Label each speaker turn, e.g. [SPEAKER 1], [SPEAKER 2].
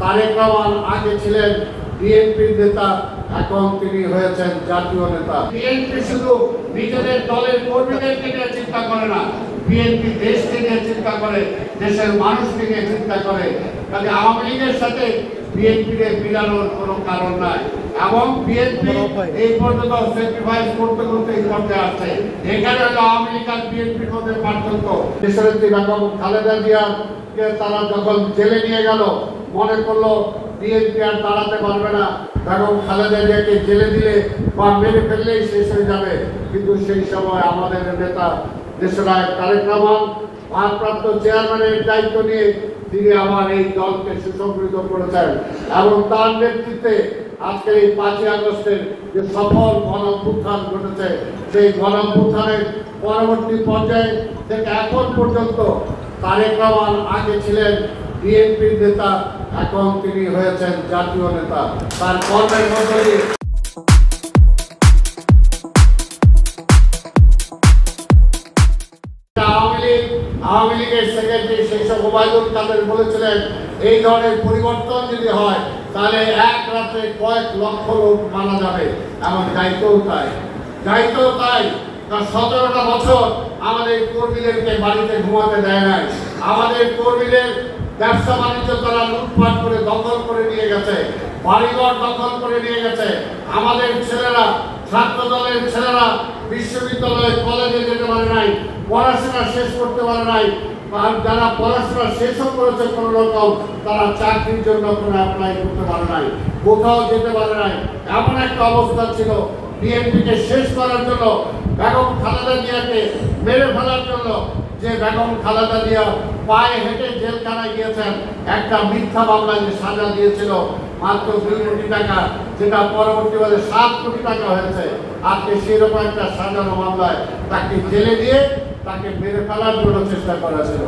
[SPEAKER 1] তারেক রহমান আগে ছিলেন বিএনপির নেতা, এখন তিনি হয়েছেন জাতীয় নেতা। বিএনপি শুধু নিজেদের দলের কর্মীদেরকে নিয়ে চিন্তা করে না, বিএনপি দেশকে নিয়ে চিন্তা করে, দেশের মানুষকে নিয়ে চিন্তা করে। কাজে আওয়ামী লীগের সাথে বিএনপির মিলানোর কোনো কারণ নাই, এবং বিএনপি এই পর্যন্ত স্যাক্রিফাইস করতে করতে এই পর্যায়ে আসছে। এখানে হলো আওয়ামী লীগ আর বিএনপির মধ্যে পার্থক্য। দেশনেত্রী বেগম খালেদা জিয়াকে তারা যখন জেলে নিয়ে গেল, মনে করলো বিএনপি আর দাঁড়াতে পারবে না, বেগম খালেদা জিয়াকে জেলে দিলে বা মেরে ফেললেই শেষ হয়ে যাবে। কিন্তু সেই সময় আমাদের নেতা দেশনায়ক তারেক রহমান ভারপ্রাপ্ত চেয়ারম্যানের দায়িত্ব নিয়ে তিনি আমার এই দলকে সুসংগঠিত করেছেন, এবং তার নেতৃত্বে আজকের এই 5ই আগস্টের যে সফল গণ অভ্যুত্থান ঘটেছে, সেই গণ অভ্যুত্থানের পরবর্তী পর্যায়ে থেকে এখন পর্যন্ত তারেক রহমান আগে ছিলেন বিএনপির নেতা, এখন তিনি হয়েছেন জাতীয় নেতা। তার কর্মের মধ্য দিয়ে আওয়ামী লীগের সেক্রেটারি সেই সব ওবায়দুল কাদের বলেছিলেন, এই ধরনের পরিবর্তন যদি হয় তাহলে এক রাতে কয়েক লক্ষ লোক মারা যাবে। এমন দায়িত্বও তাই 17টা বছর আমাদের কর্মীদেরকে বাড়িতে ঘুমাতে দেয় নাই। আমাদের কর্মীদের ব্যবসা বাণিজ্য তারা লুটপাট করে দখল করে নিয়ে গেছে, বাড়িঘর দখল করে নিয়ে গেছে। আমাদের ছেলেরা, ছাত্র দলের ছেলেরা বিশ্ববিদ্যালয়ে কলেজে যেতে পারে নাই, পড়াশোনা শেষ করতে পারে নাই। আর যারা পড়াশোনা শেষও করেছে কোনো রকম, তারা চাকরির জন্য কোনো অ্যাপ্লাই করতে পারে নাই, কোথাও যেতে পারে নাই। এমন একটা অবস্থা ছিল। বিএনপিকে শেষ করার জন্য, বেগম খালেদা জিয়াকে মেরে ফেলার জন্য, যে বেগম খালেদা জিয়া পায়ে হেঁটে জেলখানায় গিয়েছেন, একটা মিথ্যা মামলায় যে সাজা দিয়েছিল মাত্র 2 কোটি টাকা, যেটা পরবর্তীকালে 7 কোটি টাকা হয়েছে। আজকে সেরকম একটা সাজানো মামলায় তাকে জেলে দিয়ে তাকে মেরে ফেলার জন্য চেষ্টা করা ছিল।